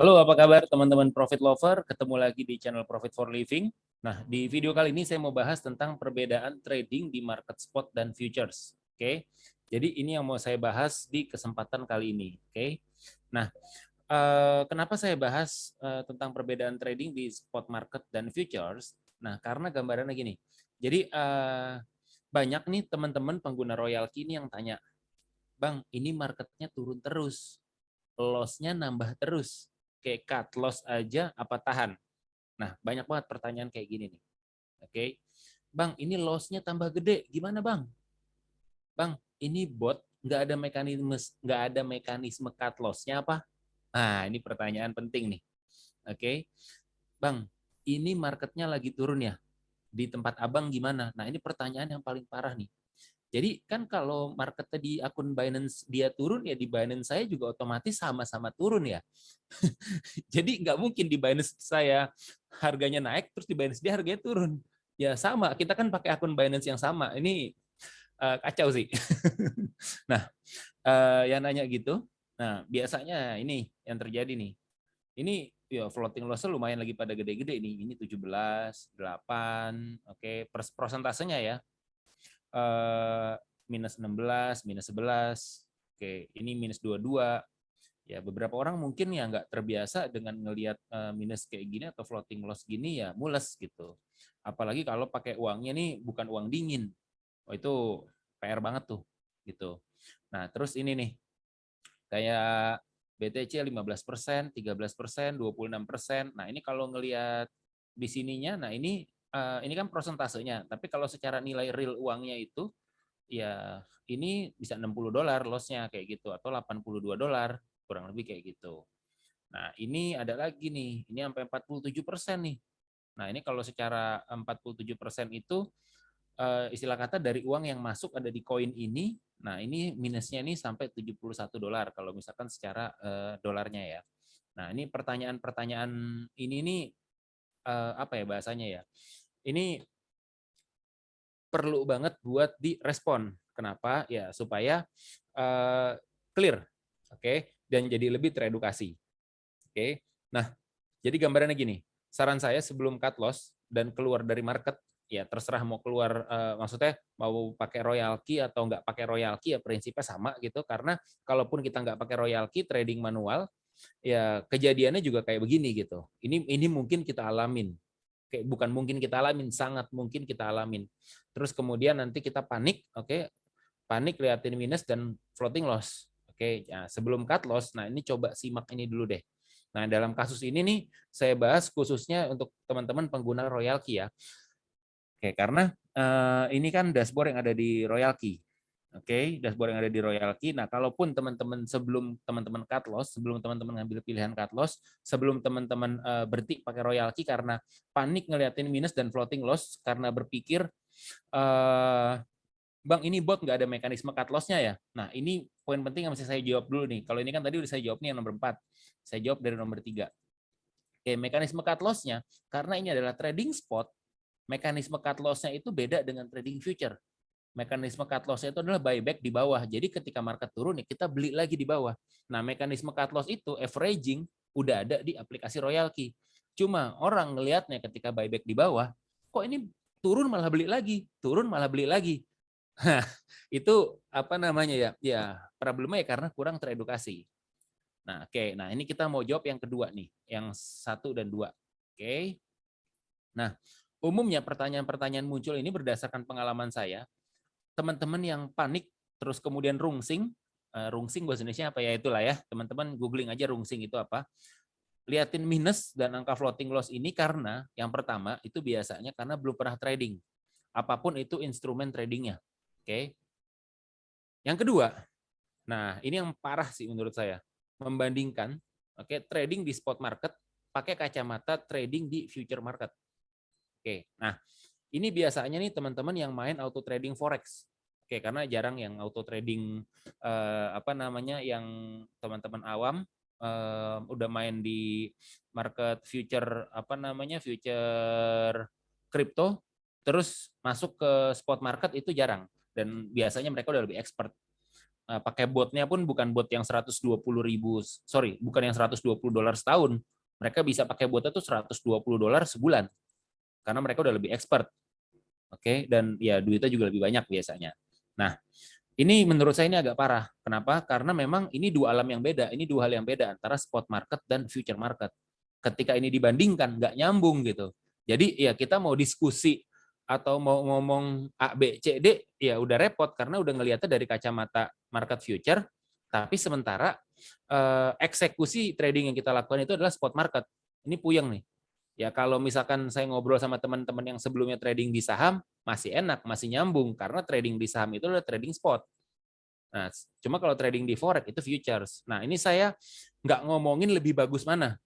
Halo, apa kabar teman-teman Profit Lover? Ketemu lagi di channel Profit for Living. Nah, di video kali ini saya mau bahas tentang perbedaan trading di market spot dan futures. Oke, jadi ini yang mau saya bahas di kesempatan kali ini. Oke, nah, kenapa saya bahas tentang perbedaan trading di spot market dan futures? Nah, karena gambarannya gini. Jadi banyak nih teman-teman pengguna royalty ini yang tanya, Bang, ini marketnya turun terus, loss-nya nambah terus, kayak cut loss aja apa tahan? Nah, banyak banget pertanyaan kayak gini nih. Oke, Bang, ini loss-nya tambah gede, gimana Bang? Bang, ini bot nggak ada mekanisme cut loss-nya apa? Nah, ini pertanyaan penting nih. Oke, Bang, ini marketnya lagi turun ya, di tempat abang gimana? Nah, ini pertanyaan yang paling parah nih. Jadi kan kalau marketnya di akun Binance dia turun, ya di Binance saya juga otomatis sama-sama turun ya. Jadi nggak mungkin di Binance saya harganya naik, terus di Binance dia harganya turun. Ya sama, kita kan pakai akun Binance yang sama. Ini kacau sih. Nah, yang nanya gitu, nah biasanya ini yang terjadi nih. Ini ya floating loss lumayan lagi pada gede-gede nih. Ini 17, 8, oke, persentasenya ya. Eh, minus 16, minus 11, oke, ini minus 22. Ya beberapa orang mungkin ya nggak terbiasa dengan ngelihat minus kayak gini atau floating loss gini, ya mules gitu. Apalagi kalau pakai uangnya nih bukan uang dingin. Oh, itu PR banget tuh gitu. Nah, terus ini nih kayak BTC 15%, 13%, 26%. Nah, ini kalau ngelihat di sininya, nah ini kan prosentasenya. Tapi kalau secara nilai real uangnya itu, ya ini bisa $60 lossnya kayak gitu, atau $82, kurang lebih kayak gitu. Nah, ini ada lagi nih, ini sampai 47% nih. Nah, ini kalau secara 47% itu istilah kata dari uang yang masuk ada di koin ini. Nah, ini minusnya nih sampai $71 kalau misalkan secara dolarnya ya. Nah, ini pertanyaan-pertanyaan ini nih apa ya bahasanya ya? Ini perlu banget buat direspon. Kenapa? Ya supaya clear, oke, dan jadi lebih teredukasi. Oke. Nah, jadi gambarannya gini. Saran saya sebelum cut loss dan keluar dari market, ya terserah mau keluar, maksudnya mau pakai royalty atau nggak pakai royalty, ya prinsipnya sama gitu. Karena kalaupun kita nggak pakai royalty, trading manual, ya kejadiannya juga kayak begini gitu. Ini mungkin kita alamin. Kayak bukan mungkin kita alamin, sangat mungkin kita alamin. Terus kemudian nanti kita panik, oke, panik liatin minus dan floating loss. Oke, nah, sebelum cut loss, nah ini coba simak ini dulu deh. Nah, dalam kasus ini nih saya bahas khususnya untuk teman-teman pengguna royalty ya. Oke, karena ini kan dashboard yang ada di royalty. Oke, dashboard yang ada di royalty. Nah, kalaupun teman-teman sebelum teman-teman cut loss, sebelum teman-teman ngambil pilihan cut loss, sebelum teman-teman berhenti pakai royalty karena panik ngeliatin minus dan floating loss karena berpikir Bang, ini bot nggak ada mekanisme cut loss-nya ya? Nah, ini poin penting yang mesti saya jawab dulu nih. Kalau ini kan tadi udah saya jawab nih yang nomor 4. Saya jawab dari nomor 3. Oke, mekanisme cut loss-nya, karena ini adalah trading spot, mekanisme cut loss-nya itu beda dengan trading future. Mekanisme cut loss-nya itu adalah buyback di bawah. Jadi ketika market turun, ya kita beli lagi di bawah. Nah, mekanisme cut loss itu averaging udah ada di aplikasi royalty. Cuma orang ngelihatnya ketika buyback di bawah, kok ini turun malah beli lagi, turun malah beli lagi. Nah, itu apa namanya ya? Ya, problemnya ya karena kurang teredukasi. Nah, oke. Nah, ini kita mau jawab yang kedua nih, yang 1 dan 2. Oke. Nah, umumnya pertanyaan-pertanyaan muncul ini berdasarkan pengalaman saya. Teman-teman yang panik terus kemudian rungsing, rungsing bahasa Indonesia apa ya, itulah ya. Teman-teman googling aja rungsing itu apa. Liatin minus dan angka floating loss ini karena yang pertama itu biasanya karena belum pernah trading. Apapun itu instrumen tradingnya. Oke. Yang kedua, nah ini yang parah sih menurut saya, membandingkan trading di spot market pakai kacamata trading di future market. Oke, nah ini biasanya nih teman-teman yang main auto trading forex. Oke, karena jarang yang auto trading apa namanya yang teman-teman awam udah main di market future apa namanya future crypto terus masuk ke spot market itu jarang dan biasanya mereka udah lebih expert. pakai botnya pun bukan bot yang 120.000, sorry, bukan yang $120 setahun. Mereka bisa pakai botnya tuh $120 sebulan karena mereka udah lebih expert. Oke, dan ya duitnya juga lebih banyak biasanya. Nah, ini menurut saya ini agak parah. Kenapa? Karena memang ini dua alam yang beda, ini dua hal yang beda antara spot market dan future market. Ketika ini dibandingkan, nggak nyambung gitu. Jadi ya kita mau diskusi atau mau ngomong A, B, C, D, ya udah repot karena udah ngelihatnya dari kacamata market future, tapi sementara eksekusi trading yang kita lakukan itu adalah spot market. Ini puyeng nih. Ya kalau misalkan saya ngobrol sama teman-teman yang sebelumnya trading di saham, masih enak, masih nyambung, karena trading di saham itu adalah trading spot. Nah, cuma kalau trading di forex itu futures. Nah, ini saya nggak ngomongin lebih bagus mana.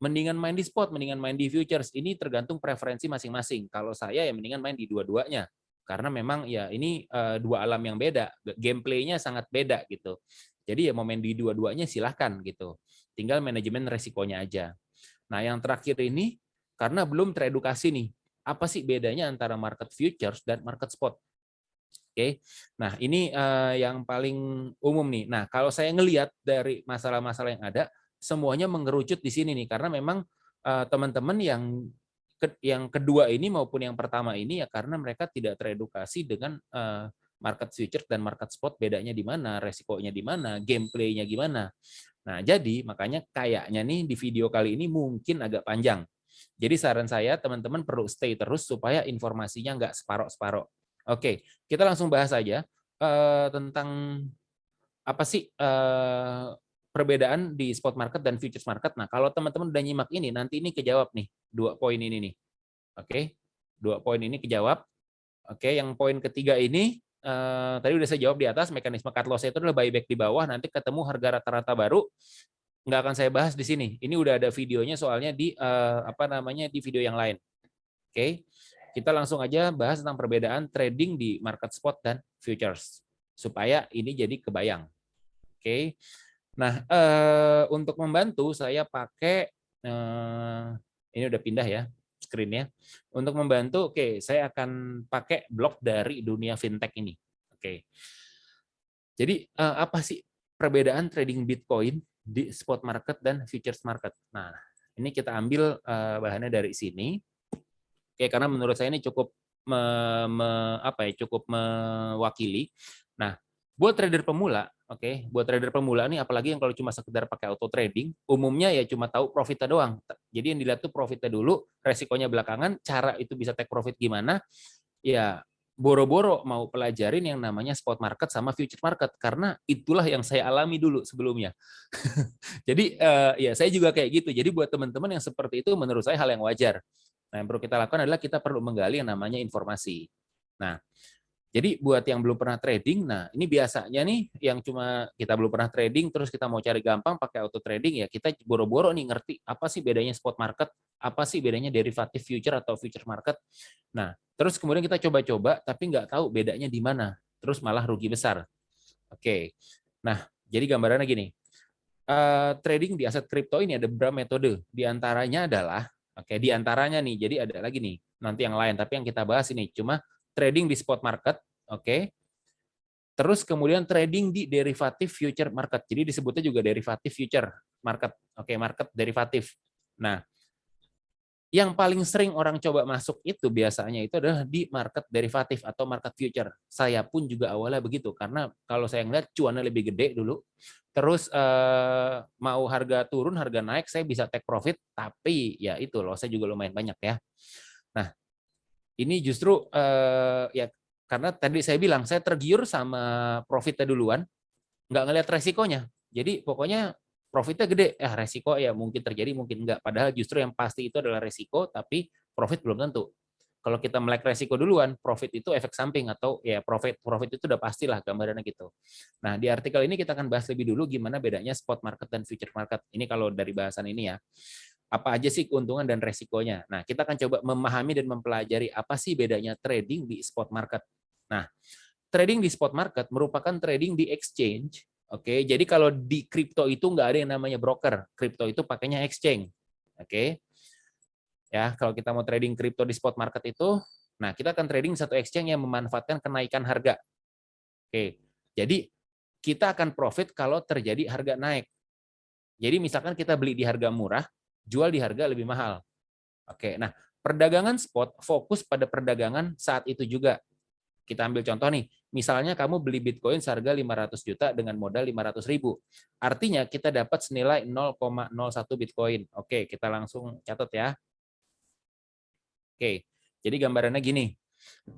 Mendingan main di spot, mendingan main di futures. Ini tergantung preferensi masing-masing. Kalau saya ya mendingan main di dua-duanya. Karena memang ya ini dua alam yang beda. Gameplaynya sangat beda gitu. Jadi ya mau main di dua-duanya silahkan gitu. Tinggal manajemen resikonya aja. Nah, yang terakhir ini, karena belum teredukasi nih, apa sih bedanya antara market futures dan market spot? Oke, nah ini yang paling umum nih. Nah, kalau saya ngelihat dari masalah-masalah yang ada, semuanya mengerucut di sini nih, karena memang teman-teman yang kedua ini maupun yang pertama ini ya karena mereka tidak teredukasi dengan market futures dan market spot bedanya di mana, resikonya di mana, gameplaynya gimana. Nah, jadi makanya kayaknya nih di video kali ini mungkin agak panjang. Jadi saran saya teman-teman perlu stay terus supaya informasinya nggak separoh-separoh. Oke, kita langsung bahas aja tentang apa sih perbedaan di spot market dan futures market. Nah, kalau teman-teman udah nyimak ini, nanti ini kejawab nih, 2 poin ini nih. Oke, 2 poin ini kejawab. Oke, yang poin ketiga ini tadi udah saya jawab di atas, mekanisme cut loss itu adalah buyback di bawah, nanti ketemu harga rata-rata baru, nggak akan saya bahas di sini. Ini udah ada videonya soalnya di apa namanya di video yang lain. Oke, kita langsung aja bahas tentang perbedaan trading di market spot dan futures supaya ini jadi kebayang. Oke, nah untuk membantu saya pakai ini udah pindah ya screen-nya. Untuk membantu, oke, saya akan pakai blog dari dunia fintech ini. Oke, jadi apa sih perbedaan trading Bitcoin di spot market dan futures market? Nah, ini kita ambil bahannya dari sini. Oke, karena menurut saya ini cukup cukup mewakili. Nah, buat trader pemula, oke, buat trader pemula nih apalagi yang kalau cuma sekedar pakai auto trading, umumnya ya cuma tahu profitnya doang. Jadi yang dilihat tuh profitnya dulu, resikonya belakangan, cara itu bisa take profit gimana, ya boro-boro mau pelajarin yang namanya spot market sama future market karena itulah yang saya alami dulu sebelumnya. Jadi ya saya juga kayak gitu. Jadi buat teman-teman yang seperti itu menurut saya hal yang wajar. Nah, yang perlu kita lakukan adalah kita perlu menggali yang namanya informasi. Nah, jadi buat yang belum pernah trading, nah ini biasanya nih yang cuma kita belum pernah trading terus kita mau cari gampang pakai auto trading ya kita boro-boro nih ngerti apa sih bedanya spot market, apa sih bedanya derivatif future atau future market. Nah, terus kemudian kita coba-coba tapi nggak tahu bedanya di mana. Terus malah rugi besar. Oke. Nah, jadi gambarannya gini. Trading di aset kripto ini ada beberapa metode. Di antaranya adalah di antaranya nih. Jadi ada lagi nih, nanti yang lain, tapi yang kita bahas ini cuma trading di spot market, oke. Terus kemudian trading di derivatif future market. Jadi disebutnya juga derivatif future market. Oke, market derivatif. Nah, yang paling sering orang coba masuk itu biasanya itu adalah di market derivatif atau market future. Saya pun juga awalnya begitu karena kalau saya ngeliat cuannya lebih gede dulu. Terus mau harga turun, harga naik, saya bisa take profit, tapi ya itu loh, saya juga lumayan banyak ya. Nah, ini justru ya karena tadi saya bilang saya tergiur sama profitnya duluan, nggak ngelihat resikonya. Jadi pokoknya profitnya gede, resiko ya mungkin terjadi, mungkin enggak. Padahal justru yang pasti itu adalah resiko, tapi profit belum tentu. Kalau kita melek resiko duluan, profit itu efek samping atau ya profit itu udah pastilah gambarannya gitu. Nah, di artikel ini kita akan bahas lebih dulu gimana bedanya spot market dan future market. Ini kalau dari bahasan ini ya. Apa aja sih keuntungan dan resikonya. Nah, kita akan coba memahami dan mempelajari apa sih bedanya trading di spot market. Nah, trading di spot market merupakan trading di exchange. Oke, jadi kalau di kripto itu nggak ada yang namanya broker. Kripto itu pakainya exchange. Oke, ya kalau kita mau trading kripto di spot market itu, nah kita akan trading satu exchange yang memanfaatkan kenaikan harga. Oke, jadi kita akan profit kalau terjadi harga naik. Jadi misalkan kita beli di harga murah, jual di harga lebih mahal. Oke, nah perdagangan spot fokus pada perdagangan saat itu juga. Kita ambil contoh nih, misalnya kamu beli Bitcoin seharga 500 juta dengan modal 500.000. Artinya kita dapat senilai 0,01 Bitcoin. Oke, kita langsung catat ya. Oke, jadi gambarannya gini.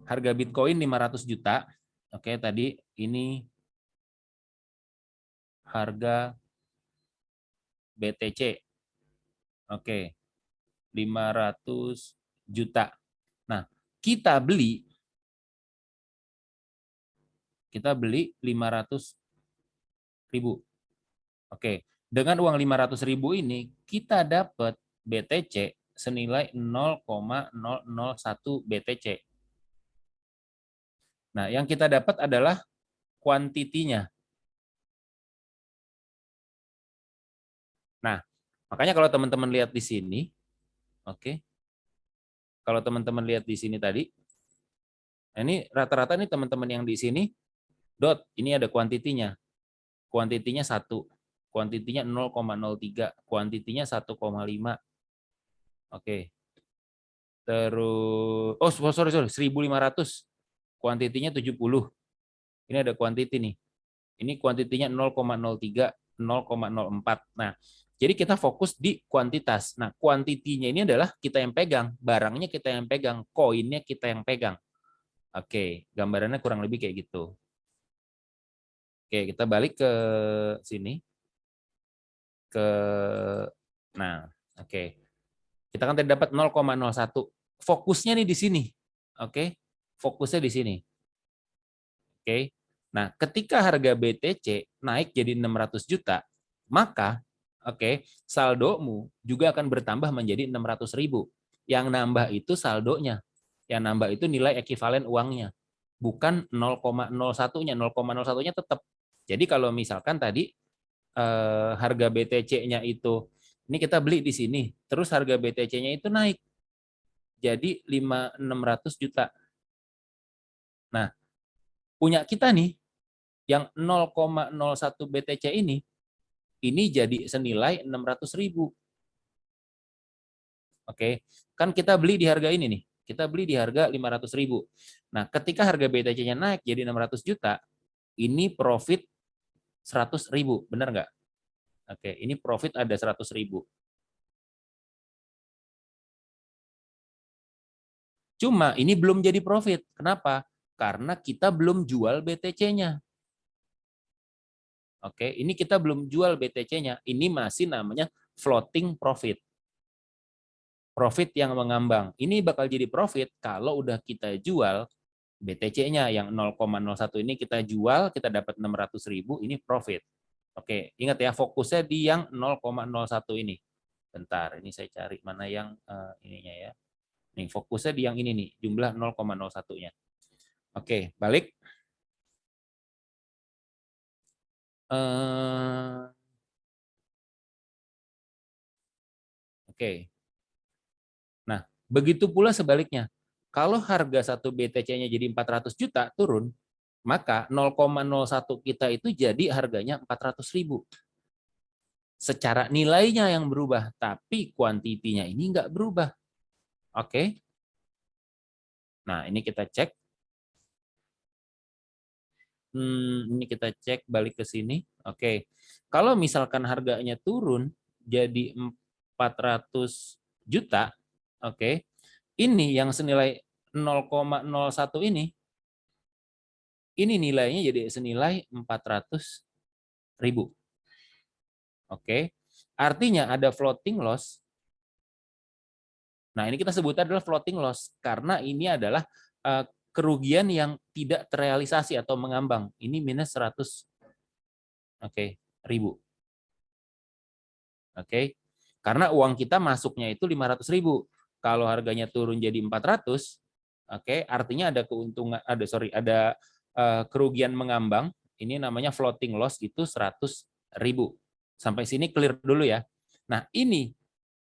Harga Bitcoin 500 juta. Oke, tadi ini harga BTC. Oke, 500 juta. Nah, kita beli 500.000. Oke, dengan uang 500.000 ini kita dapat BTC senilai 0,001 BTC. Nah, yang kita dapat adalah kuantitinya. Nah, makanya kalau teman-teman lihat di sini, oke. Kalau teman-teman lihat di sini tadi, ini rata-rata nih teman-teman yang di sini, ini ada kuantitinya. Kuantitinya 1, kuantitinya 0,03, kuantitinya 1,5. Oke. Terus, sorry, 1.500. Kuantitinya 70. Ini ada kuantiti nih. Ini kuantitinya 0,03, 0,04. Nah, jadi kita fokus di kuantitas. Nah, kuantitinya ini adalah kita yang pegang, barangnya kita yang pegang, koinnya kita yang pegang. Oke, gambarannya kurang lebih kayak gitu. Oke, kita balik ke sini. Nah, oke. Kita kan tadi dapat 0,01. Fokusnya nih di sini. Oke, fokusnya di sini. Oke. Nah, ketika harga BTC naik jadi 600 juta, maka saldomu juga akan bertambah menjadi 600.000. Yang nambah itu saldonya. Yang nambah itu nilai ekivalen uangnya. Bukan 0,01-nya. 0,01-nya tetap. Jadi kalau misalkan tadi harga BTC-nya itu, ini kita beli di sini, terus harga BTC-nya itu naik jadi 600 juta. Nah, punya kita nih yang 0,01 BTC ini jadi senilai 600.000. Oke, kan kita beli di harga ini nih, kita beli di harga 500.000. Nah, ketika harga BTC-nya naik jadi 600 juta, ini profit 100.000, benar nggak? Oke, ini profit ada 100.000. Cuma ini belum jadi profit. Kenapa? Karena kita belum jual BTC-nya. Oke, ini kita belum jual BTC-nya. Ini masih namanya floating profit. Profit yang mengambang. Ini bakal jadi profit kalau udah kita jual BTC-nya yang 0,01 ini kita jual, kita dapat 600.000, ini profit. Oke, ingat ya, fokusnya di yang 0,01 ini. Bentar, ini saya cari mana yang ininya ya. Nih, fokusnya di yang ini nih, jumlah 0,01-nya. Oke, balik. Oke. Nah, begitu pula sebaliknya. Kalau harga satu BTC-nya jadi 400 juta turun, maka 0,01 kita itu jadi harganya 400.000. Secara nilainya yang berubah, tapi kuantitinya ini nggak berubah. Oke. Nah, ini kita cek. Ini kita cek balik ke sini. Oke. Kalau misalkan harganya turun jadi 400 juta, oke. Ini yang senilai 0,01 ini nilainya jadi senilai 400.000. Oke. Artinya ada floating loss. Nah, ini kita sebut adalah floating loss karena ini adalah kerugian yang tidak terrealisasi atau mengambang. Ini minus 100 ribu. Oke. Karena uang kita masuknya itu 500.000. Kalau harganya turun jadi 400, artinya ada keuntungan, ada kerugian mengambang. Ini namanya floating loss itu 100.000. Sampai sini clear dulu ya. Nah, ini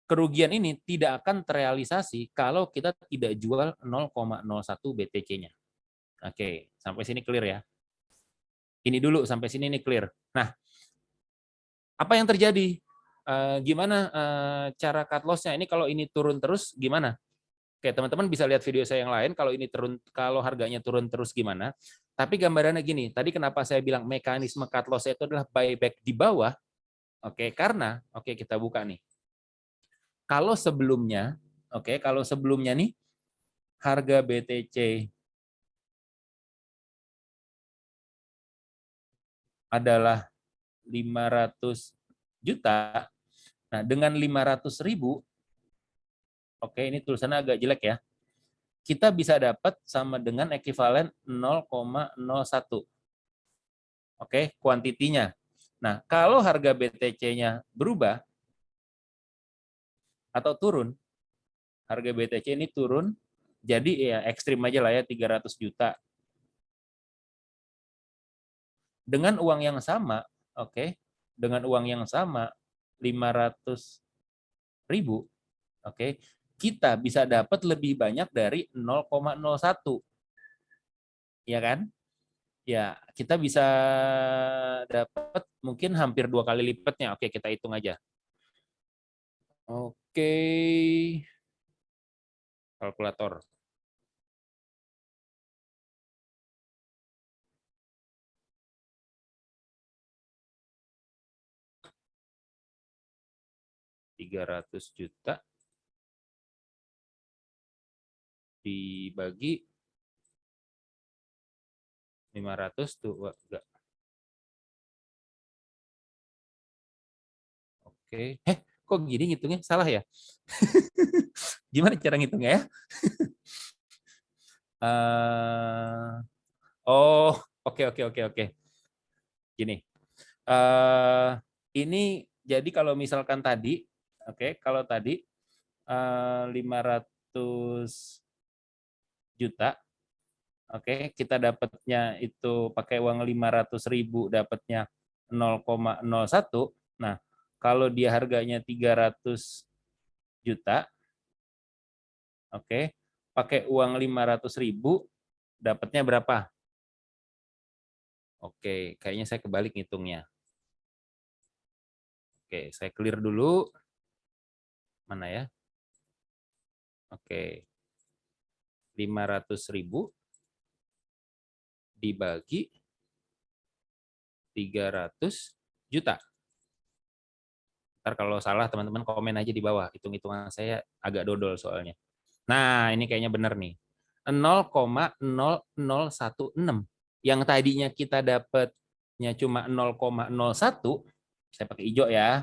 kerugian ini tidak akan terrealisasi kalau kita tidak jual 0,01 BTC-nya. Oke, sampai sini clear ya. Ini dulu sampai sini ini clear. Nah, apa yang terjadi? Gimana cara cut loss-nya? Ini kalau ini turun terus gimana? Oke, teman-teman bisa lihat video saya yang lain kalau ini turun, kalau harganya turun terus gimana. Tapi gambarannya gini, tadi kenapa saya bilang mekanisme cut loss itu adalah buyback di bawah? Oke, karena kita buka nih. Kalau sebelumnya, kalau sebelumnya nih harga BTC adalah 500 juta. Nah, dengan 500.000, ini tulisannya agak jelek ya. Kita bisa dapat sama dengan ekivalen 0,01. Kuantitinya. Nah, kalau harga BTC-nya berubah atau turun, harga BTC ini turun, jadi ya ekstrim aja lah ya 300 juta. Dengan uang yang sama, dengan uang yang sama 500.000, kita bisa dapat lebih banyak dari 0,01. Ya kan? Ya, kita bisa dapat mungkin hampir 2 kali lipatnya. Kita hitung aja. Kalkulator. $300 dibagi 500 tuh enggak. Kok gini ngitungnya? Salah ya? Gimana cara ngitungnya ya? Oke. Gini. Ini jadi kalau misalkan tadi, kalau tadi 500 juta, kita dapatnya itu pakai uang 500.000 dapatnya 0,01. Nah, kalau dia harganya 300 juta, pakai uang 500.000 dapatnya berapa? Kayaknya saya kebalik ngitungnya. Saya clear dulu. Mana ya? 500.000 dibagi 300 juta. Ntar kalau salah teman-teman komen aja di bawah. Hitung-hitungan saya agak dodol soalnya. Nah, ini kayaknya benar nih. 0,0016. Yang tadinya kita dapatnya cuma 0,01, saya pakai hijau ya.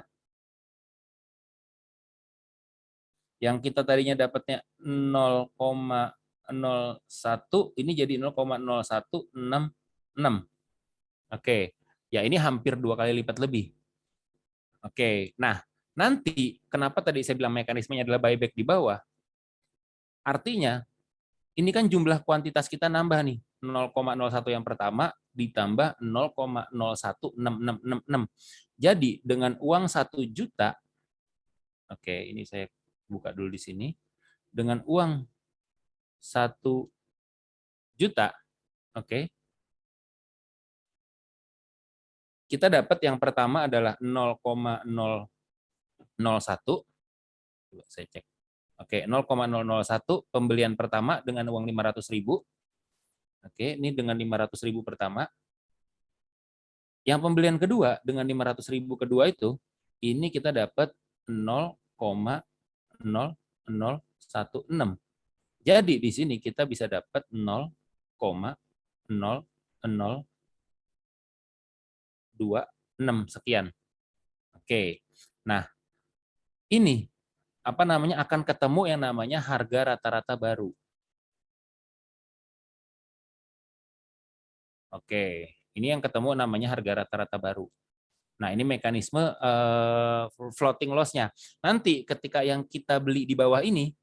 Yang kita tadinya dapatnya 0,01, ini jadi 0,0166. Ya ini hampir 2 kali lipat lebih. Nah nanti kenapa tadi saya bilang mekanismenya adalah buyback di bawah? Artinya ini kan jumlah kuantitas kita nambah nih, 0,01 yang pertama ditambah 0,016666. Jadi dengan uang 1 juta, ini saya buka dulu di sini, dengan uang 1 juta, kita dapat yang pertama adalah 0,001. Coba saya cek. 0,001 pembelian pertama dengan uang 500.000. Ini dengan 500.000 pertama. Yang pembelian kedua dengan 500.000 kedua itu, ini kita dapat 0,0016. Jadi di sini kita bisa dapat 0,0026 sekian. Nah ini akan ketemu yang namanya harga rata-rata baru. Ini yang ketemu namanya harga rata-rata baru. Nah, ini mekanisme floating loss-nya. Nanti ketika yang kita beli di bawah ini,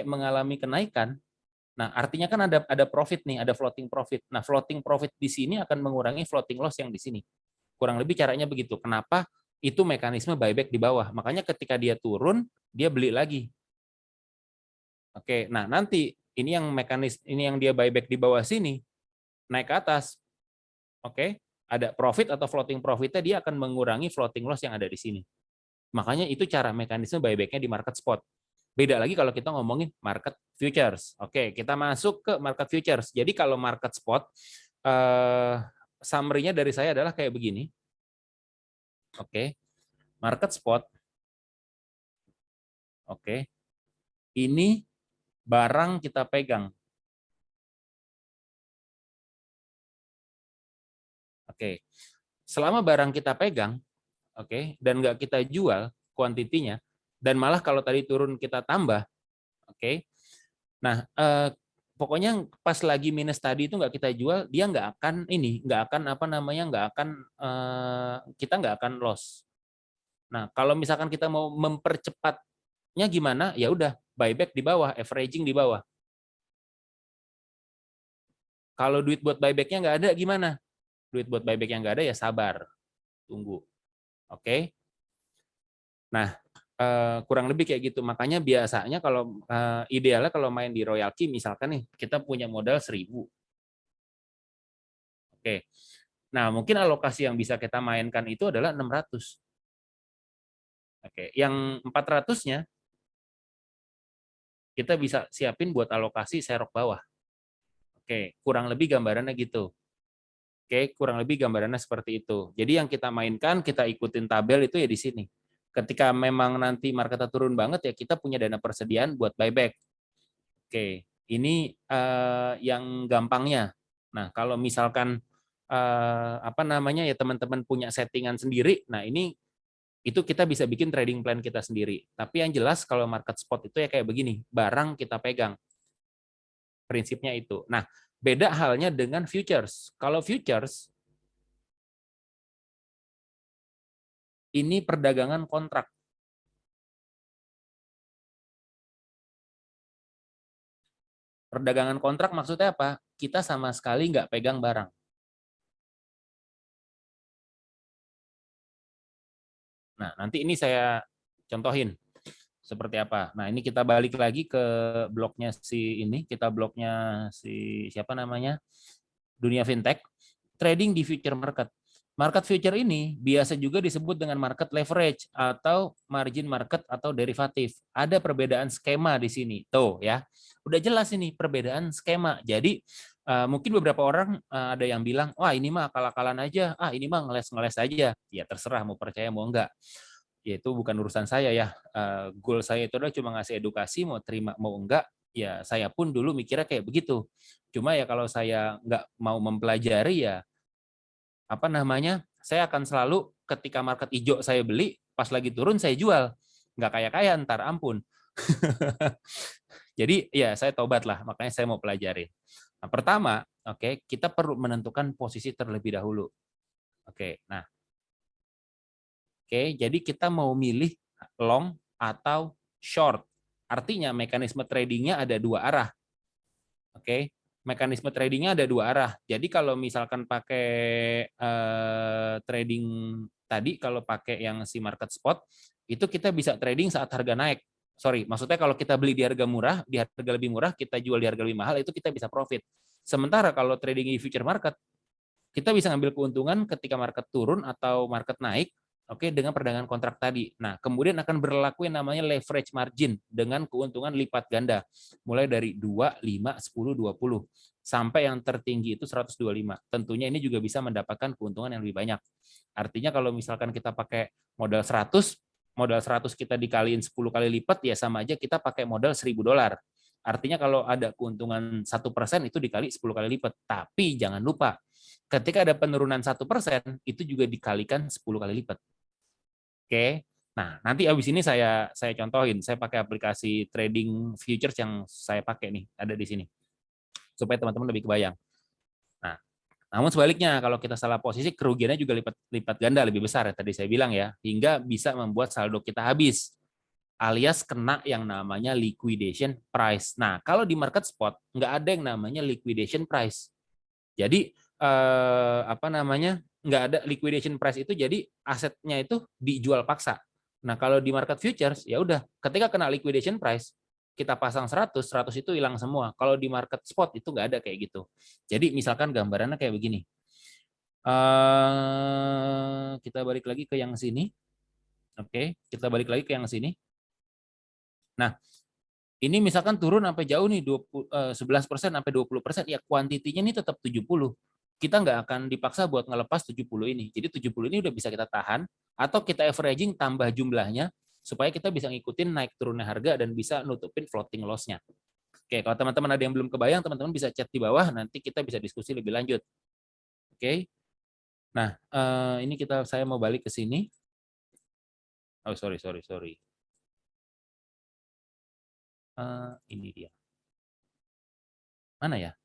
mengalami kenaikan, nah artinya kan ada profit nih, ada floating profit. Nah, floating profit di sini akan mengurangi floating loss yang di sini. Kurang lebih caranya begitu. Kenapa? Itu mekanisme buyback di bawah. Makanya ketika dia turun, dia beli lagi. Nah nanti ini yang dia buyback di bawah sini, naik ke atas. ada profit atau floating profitnya, dia akan mengurangi floating loss yang ada di sini. Makanya itu cara mekanisme buyback-nya di market spot. Beda lagi kalau kita ngomongin market futures. Oke, kita masuk ke market futures. Jadi kalau market spot, summary-nya dari saya adalah kayak begini. Oke, market spot. Oke, ini barang kita pegang. Oke, selama barang kita pegang, oke, dan nggak kita jual kuantitinya, dan malah kalau tadi turun kita tambah, oke. Nah, pokoknya pas lagi minus tadi itu nggak kita jual, dia nggak akan nggak akan nggak akan kita nggak akan loss. Nah, kalau misalkan kita mau mempercepatnya gimana? Ya udah, buyback di bawah, averaging di bawah. Kalau duit buat buybacknya nggak ada gimana? Duit buat buyback yang nggak ada ya sabar, tunggu. Oke. Nah, kurang lebih kayak gitu. Makanya biasanya kalau idealnya kalau main di Royal Key misalkan nih, kita punya modal 1.000. Oke. Nah, mungkin alokasi yang bisa kita mainkan itu adalah 600. Oke, yang 400-nya kita bisa siapin buat alokasi serok bawah. Oke, kurang lebih gambarannya gitu. Oke, kurang lebih gambarannya seperti itu. Jadi yang kita mainkan, kita ikutin tabel itu ya di sini. Ketika memang nanti marketnya turun banget ya kita punya dana persediaan buat buyback. Oke, ini yang gampangnya. Nah, kalau misalkan ya teman-teman punya settingan sendiri, nah ini itu kita bisa bikin trading plan kita sendiri. Tapi yang jelas kalau market spot itu ya kayak begini, barang kita pegang. Prinsipnya itu. Nah, beda halnya dengan futures. Kalau futures ini perdagangan kontrak. Perdagangan kontrak maksudnya apa? Kita sama sekali nggak pegang barang. Nah, nanti ini saya contohin seperti apa. Nah, ini kita balik lagi ke blognya si siapa namanya? Dunia Fintech, trading di future market. Market future ini biasa juga disebut dengan market leverage atau margin market atau derivatif. Ada perbedaan skema di sini. Tuh ya. Udah jelas ini perbedaan skema. Jadi mungkin beberapa orang ada yang bilang, "Wah, ini mah akal-akalan aja. Ah, ini mah ngeles-ngeles aja." Ya terserah mau percaya mau enggak. Ya itu bukan urusan saya ya. Goal saya itu adalah cuma ngasih edukasi, mau terima mau enggak, ya saya pun dulu mikirnya kayak begitu. Cuma ya kalau saya nggak mau mempelajari ya saya akan selalu ketika market hijau saya beli, pas lagi turun saya jual. Nggak kaya-kaya ntar, ampun. Jadi ya saya tobat lah, makanya saya mau pelajari. Nah, pertama, kita perlu menentukan posisi terlebih dahulu. Nah, jadi kita mau milih long atau short. Artinya mekanisme tradingnya ada dua arah. Mekanisme tradingnya ada dua arah. Jadi kalau misalkan pakai trading tadi, kalau pakai yang si market spot, itu kita bisa trading saat harga naik. Sorry, maksudnya kalau kita beli di harga murah, di harga lebih murah, kita jual di harga lebih mahal, itu kita bisa profit. Sementara kalau trading di future market, kita bisa ngambil keuntungan ketika market turun atau market naik, dengan perdagangan kontrak tadi. Nah, kemudian akan berlaku yang namanya leverage margin dengan keuntungan lipat ganda. Mulai dari 2, 5, 10, 20. Sampai yang tertinggi itu 125. Tentunya ini juga bisa mendapatkan keuntungan yang lebih banyak. Artinya kalau misalkan kita pakai modal 100 kita dikaliin 10 kali lipat, ya sama aja kita pakai modal $1.000. Artinya kalau ada keuntungan 1% itu dikali 10 kali lipat. Tapi jangan lupa, ketika ada penurunan 1%, itu juga dikalikan 10 kali lipat. Oke. Nah, nanti abis ini saya contohin, saya pakai aplikasi trading futures yang saya pakai nih, ada di sini. Supaya teman-teman lebih kebayang. Nah, namun sebaliknya, kalau kita salah posisi, kerugiannya juga lipat ganda lebih besar, ya tadi saya bilang ya, hingga bisa membuat saldo kita habis, alias kena yang namanya liquidation price. Nah, kalau di market spot, nggak ada yang namanya liquidation price. Jadi, nggak ada liquidation price itu, jadi asetnya itu dijual paksa. Nah, kalau di market futures, ya udah, ketika kena liquidation price, kita pasang 100 itu hilang semua. Kalau di market spot itu nggak ada kayak gitu. Jadi misalkan gambarannya kayak begini. Kita balik lagi ke yang sini. Oke, kita balik lagi ke yang sini. Nah, ini misalkan turun sampai jauh nih 11% sampai 20%, ya kuantitinya ini tetap 70. Kita nggak akan dipaksa buat ngelepas 70 ini. Jadi 70 ini udah bisa kita tahan atau kita averaging tambah jumlahnya supaya kita bisa ngikutin naik turunnya harga dan bisa nutupin floating loss-nya. Oke, kalau teman-teman ada yang belum kebayang, teman-teman bisa chat di bawah, nanti kita bisa diskusi lebih lanjut. Oke. Nah, ini saya mau balik ke sini. Oh, sorry. Ini dia. Mana ya?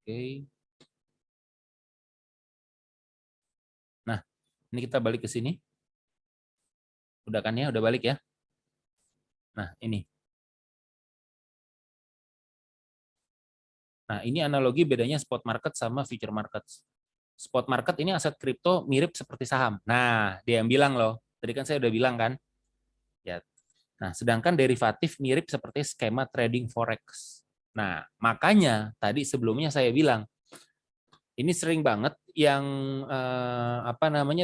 Oke. Nah, ini kita balik ke sini. Udah kan ya? Udah balik ya? Nah, ini. Nah, ini analogi bedanya spot market sama future market. Spot market ini aset kripto mirip seperti saham. Nah, dia yang bilang loh. Tadi kan saya udah bilang kan. Ya. Nah, sedangkan derivatif mirip seperti skema trading forex. Nah, makanya tadi sebelumnya saya bilang ini sering banget yang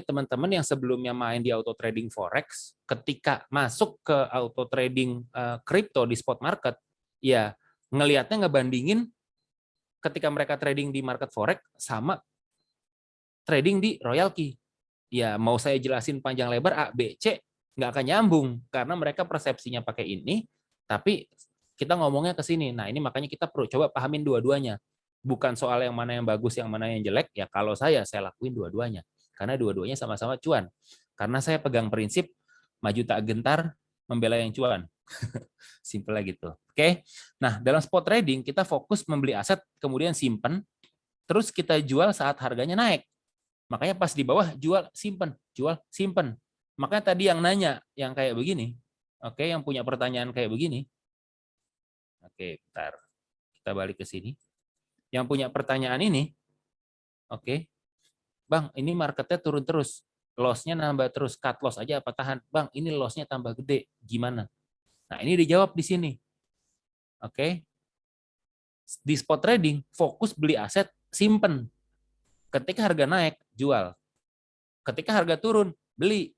teman-teman yang sebelumnya main di auto trading forex, ketika masuk ke auto trading kripto di spot market, ya ngelihatnya ngebandingin ketika mereka trading di market forex sama trading di Royal Key. Ya mau saya jelasin panjang lebar A, B, C nggak akan nyambung karena mereka persepsinya pakai ini, tapi kita ngomongnya ke sini. Nah ini makanya kita perlu coba pahamin dua-duanya. Bukan soal yang mana yang bagus, yang mana yang jelek. Ya kalau saya lakuin dua-duanya. Karena dua-duanya sama-sama cuan. Karena saya pegang prinsip maju tak gentar, membela yang cuan. Simple gitu. Oke. Nah dalam spot trading kita fokus membeli aset, kemudian simpen, terus kita jual saat harganya naik. Makanya pas di bawah jual simpen. Makanya tadi yang nanya yang kayak begini, oke, yang punya pertanyaan kayak begini, oke, bentar, kita balik ke sini. Yang punya pertanyaan ini, oke, Bang, ini marketnya turun terus, loss-nya nambah terus, cut loss aja apa tahan? Bang, ini loss-nya tambah gede, gimana? Nah ini dijawab di sini, oke. Di spot trading, fokus beli aset, simpen. Ketika harga naik, jual. Ketika harga turun, beli.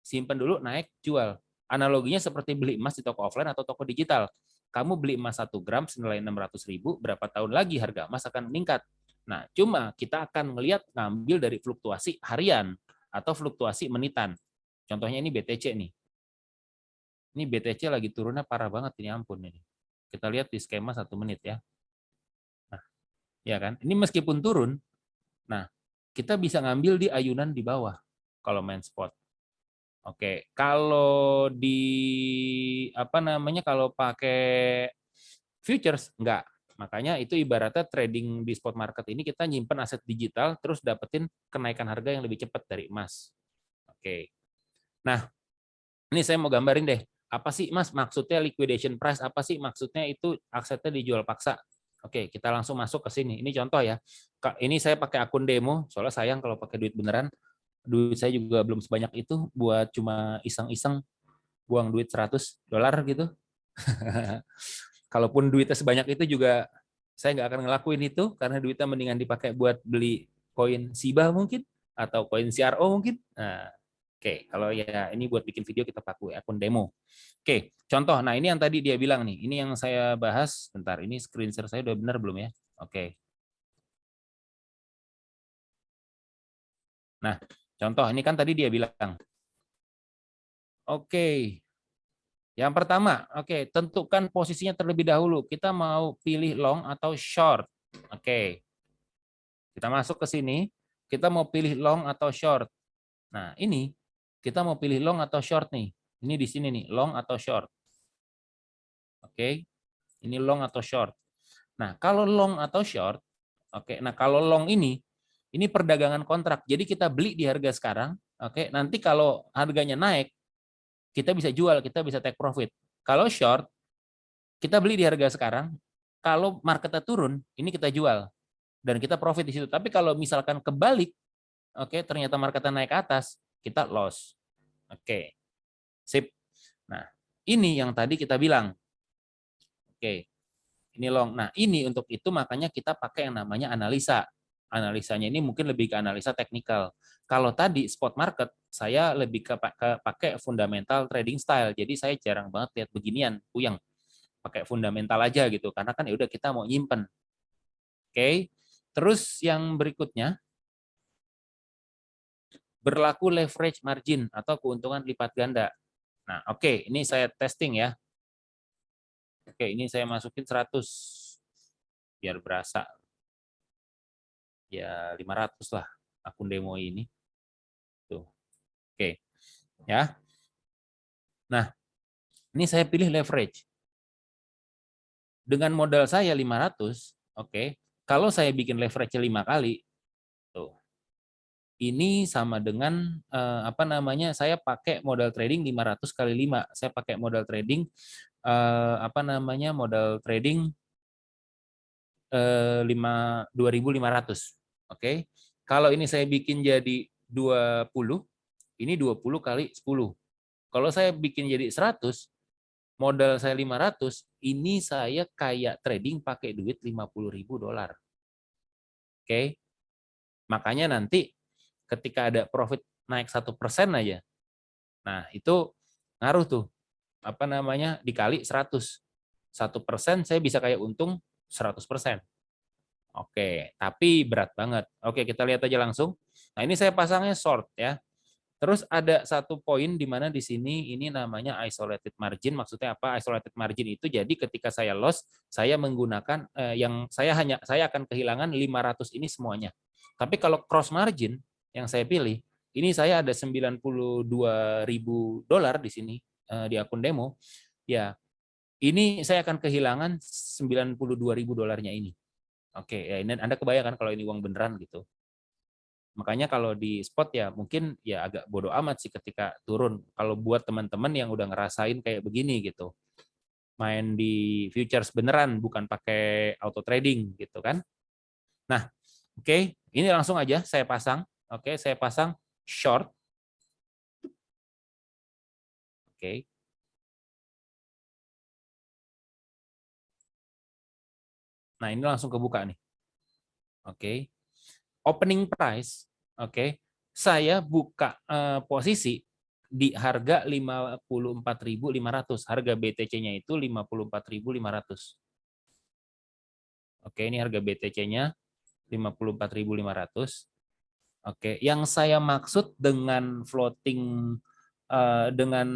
Simpan dulu, naik, jual. Analoginya seperti beli emas di toko offline atau toko digital. Kamu beli emas 1 gram senilai 600.000, berapa tahun lagi harga emas akan meningkat. Nah, cuma kita akan melihat ngambil dari fluktuasi harian atau fluktuasi menitan. Contohnya ini BTC nih. Ini BTC lagi turunnya parah banget ini, ampun ini. Kita lihat di skema 1 menit ya. Nah, ya kan? Ini meskipun turun, nah, kita bisa ngambil di ayunan di bawah kalau main spot. Oke, kalau kalau pakai futures enggak. Makanya itu ibaratnya trading di spot market ini kita nyimpen aset digital terus dapetin kenaikan harga yang lebih cepat dari emas. Oke. Nah, ini saya mau gambarin deh. Apa sih Mas maksudnya liquidation price? Apa sih maksudnya itu asetnya dijual paksa? Oke, kita langsung masuk ke sini. Ini contoh ya. Ini saya pakai akun demo, soalnya sayang kalau pakai duit beneran. Duit saya juga belum sebanyak itu buat cuma iseng-iseng buang duit $100 gitu. Kalaupun duitnya sebanyak itu juga saya nggak akan ngelakuin itu karena duitnya mendingan dipakai buat beli koin Shiba mungkin atau koin CRO mungkin. Nah, oke, kalau ya ini buat bikin video kita pakai akun demo. Oke, contoh. Nah, ini yang tadi dia bilang nih. Ini yang saya bahas. Bentar, ini screen share saya udah benar belum ya? Oke. Nah, contoh ini kan tadi dia bilang. Oke, yang pertama, oke, tentukan posisinya terlebih dahulu. Kita mau pilih long atau short. Oke, kita masuk ke sini. Kita mau pilih long atau short. Nah, ini kita mau pilih long atau short nih. Ini di sini nih, long atau short. Oke, ini long atau short. Nah, kalau long atau short, oke. Nah, kalau long ini perdagangan kontrak. Jadi kita beli di harga sekarang. Oke, nanti kalau harganya naik, kita bisa jual, kita bisa take profit. Kalau short, kita beli di harga sekarang, kalau marketnya turun, ini kita jual dan kita profit di situ. Tapi kalau misalkan kebalik, oke, ternyata marketnya naik ke atas, kita loss. Oke, sip. Nah, ini yang tadi kita bilang. Oke, ini long. Nah, ini untuk itu makanya kita pakai yang namanya analisa. Analisanya ini mungkin lebih ke analisa teknikal. Kalau tadi spot market, saya lebih ke pakai fundamental trading style. Jadi saya jarang banget lihat beginian, puyeng. Pakai fundamental aja gitu, karena kan ya udah kita mau nyimpen. Oke. Terus yang berikutnya, berlaku leverage margin atau keuntungan lipat ganda. Nah, oke, ini saya testing ya. Oke, ini saya masukin 100 biar berasa. Ya 500 lah akun demo ini. Tuh. Oke. Ya. Nah, ini saya pilih leverage. Dengan modal saya 500, oke. Kalau saya bikin leverage 5 kali, tuh. Ini sama dengan apa namanya? Saya pakai modal trading 500 kali 5. Saya pakai modal trading apa namanya? Modal trading 2.500. Oke. Kalau ini saya bikin jadi 20, ini 20 kali 10. Kalau saya bikin jadi 100, modal saya 500, ini saya kayak trading pakai duit $50.000. Oke. Makanya nanti ketika ada profit naik 1% aja, nah itu ngaruh tuh, apa namanya, dikali 100. 1% saya bisa kayak untung 100%. Oke, tapi berat banget. Oke, kita lihat aja langsung. Nah, ini saya pasangnya short ya. Terus ada satu poin di mana di sini ini namanya isolated margin. Maksudnya apa? Isolated margin itu jadi ketika saya loss, saya menggunakan yang saya akan kehilangan 500 ini semuanya. Tapi kalau cross margin yang saya pilih, ini saya ada $92.000 di sini di akun demo. Ya, ini saya akan kehilangan $92.000 ini. Oke, ya ini Anda kebayangkan kalau ini uang beneran gitu. Makanya kalau di spot ya mungkin ya agak bodoh amat sih ketika turun. Kalau buat teman-teman yang udah ngerasain kayak begini gitu. Main di futures beneran bukan pakai auto trading gitu kan. Nah, oke, ini langsung aja saya pasang. Oke, saya pasang short. Oke. Nah, ini langsung kebuka nih. Oke. Opening price, oke. Saya buka posisi di harga 54.500. Harga BTC-nya itu 54.500. Oke, ini harga BTC-nya 54.500. Oke, yang saya maksud dengan floating dengan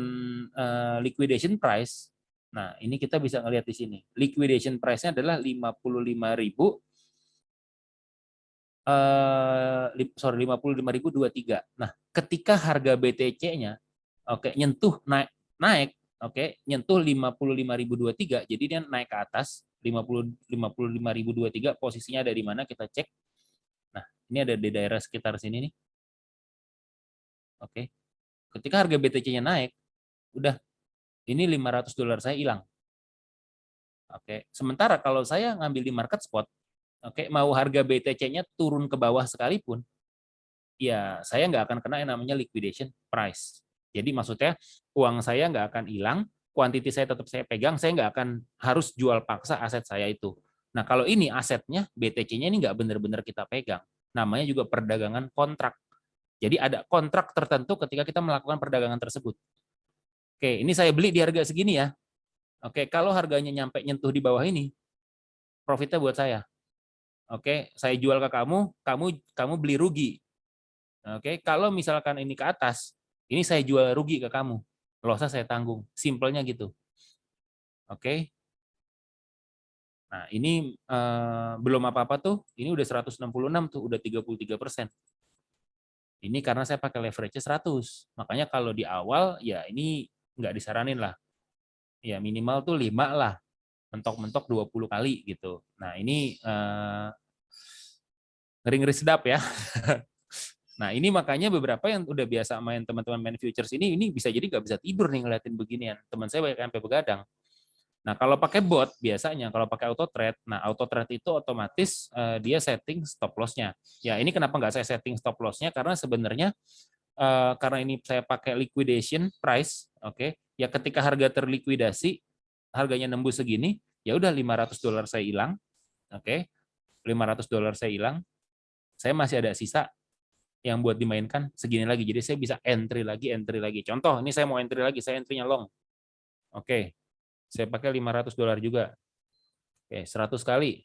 liquidation price. Nah, ini kita bisa ngelihat di sini. Liquidation price-nya adalah 55.000 55.023. Nah, ketika harga BTC-nya nyentuh naik nyentuh 55.023, jadi dia naik ke atas 55.023, posisinya ada di mana kita cek. Nah, ini ada di daerah sekitar sini nih. Oke. Ketika harga BTC-nya naik, udah ini $500 saya hilang. Oke. Sementara kalau saya ngambil di market spot, mau harga BTC-nya turun ke bawah sekalipun, ya saya nggak akan kena yang namanya liquidation price. Jadi maksudnya uang saya nggak akan hilang, kuantiti saya tetap saya pegang, saya nggak akan harus jual paksa aset saya itu. Nah kalau ini asetnya, BTC-nya ini nggak benar-benar kita pegang. Namanya juga perdagangan kontrak. Jadi ada kontrak tertentu ketika kita melakukan perdagangan tersebut. Oke, ini saya beli di harga segini ya. Oke, kalau harganya nyampe nyentuh di bawah ini, profitnya buat saya. Oke, saya jual ke kamu, kamu beli rugi. Oke, kalau misalkan ini ke atas, ini saya jual rugi ke kamu. Lossnya saya tanggung. Simpelnya gitu. Oke. Nah, ini belum apa-apa tuh. Ini udah 166 tuh, udah 33%. Ini karena saya pakai leverage 100. Makanya kalau di awal ya ini nggak disaranin lah. Ya minimal tuh 5 lah. Mentok-mentok 20 kali gitu. Nah, ini ngeri-ngeri sedap ya. Nah, ini makanya beberapa yang udah biasa main teman-teman main futures ini bisa jadi nggak bisa tidur nih ngeliatin beginian. Teman saya banyak yang sampai begadang. Nah, kalau pakai bot biasanya, kalau pakai auto trade, nah auto trade itu otomatis dia setting stop loss-nya. Ya, ini kenapa nggak saya setting stop loss-nya? Karena sebenarnya karena ini saya pakai liquidation price, oke, ya ketika harga terlikuidasi, harganya nembus segini, ya udah $500 saya hilang, oke, $500 saya hilang, saya masih ada sisa yang buat dimainkan segini lagi, jadi saya bisa entry lagi. Contoh, ini saya mau entry lagi, saya entry-nya long, oke, saya pakai $500 juga, oke, 100 kali,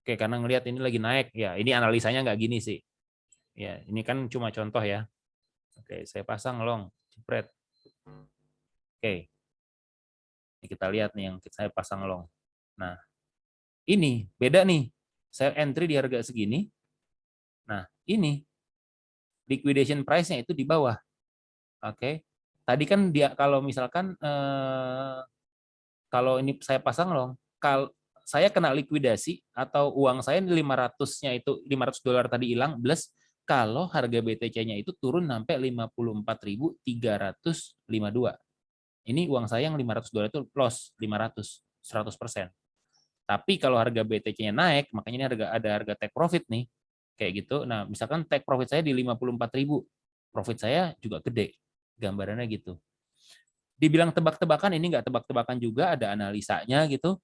oke, karena ngelihat ini lagi naik, ya ini analisanya nggak gini sih, ya ini kan cuma contoh ya, oke, saya pasang long, jepret, oke, ini kita lihat nih yang saya pasang long, nah ini beda nih, saya entry di harga segini, nah ini liquidation price-nya itu di bawah, oke, tadi kan dia kalau misalkan kalau ini saya pasang long, kalau saya kena likuidasi atau uang saya 500-nya itu $500 tadi hilang, plus kalau harga BTC-nya itu turun sampai 54.352. Ini uang saya yang $500 itu loss 500, 100%. Tapi kalau harga BTC-nya naik, makanya ini ada harga take profit nih, kayak gitu. Nah, misalkan take profit saya di 54.000, profit saya juga gede. Gambarannya gitu. Dibilang tebak-tebakan, ini nggak tebak-tebakan juga, ada analisanya gitu.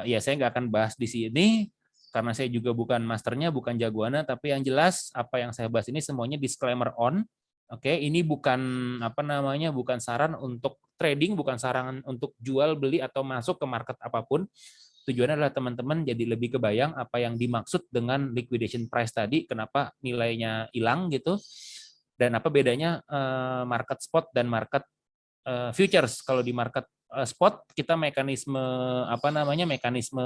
Ya saya nggak akan bahas di sini karena saya juga bukan masternya, bukan jagoannya, tapi yang jelas apa yang saya bahas ini semuanya disclaimer on. Oke, ini bukan apa namanya, bukan saran untuk trading, bukan saran untuk jual beli atau masuk ke market apapun. Tujuannya adalah teman-teman jadi lebih kebayang apa yang dimaksud dengan liquidation price tadi, kenapa nilainya hilang gitu, dan apa bedanya market spot dan market futures. Kalau di market spot kita mekanisme apa namanya, mekanisme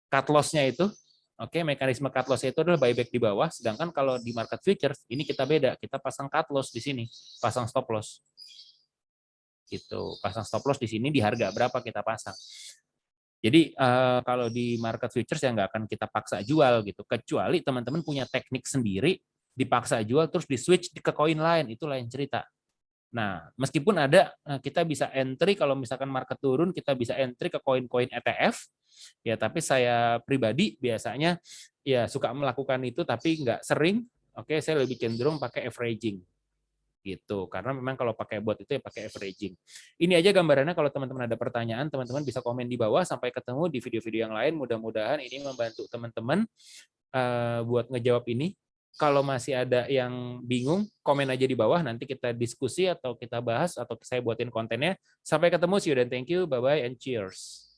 cut loss-nya itu, oke, mekanisme cut loss itu adalah buyback di bawah, sedangkan kalau di market futures ini kita beda, kita pasang cut loss di sini, pasang stop loss gitu, pasang stop loss di sini di harga berapa kita pasang. Jadi kalau di market futures ya nggak akan kita paksa jual gitu, kecuali teman-teman punya teknik sendiri, dipaksa jual terus di switch ke koin lain, itu lain cerita. Nah, meskipun ada, kita bisa entry kalau misalkan market turun, kita bisa entry ke koin-koin ETF, ya tapi saya pribadi biasanya ya suka melakukan itu, tapi nggak sering. Oke, saya lebih cenderung pakai averaging gitu, karena memang kalau pakai bot itu ya pakai averaging. Ini aja gambarannya. Kalau teman-teman ada pertanyaan, teman-teman bisa komen di bawah. Sampai ketemu di video-video yang lain. Mudah-mudahan ini membantu teman-teman buat ngejawab ini. Kalau masih ada yang bingung, komen aja di bawah, nanti kita diskusi atau kita bahas atau saya buatin kontennya. Sampai ketemu, see you dan thank you, bye-bye and cheers.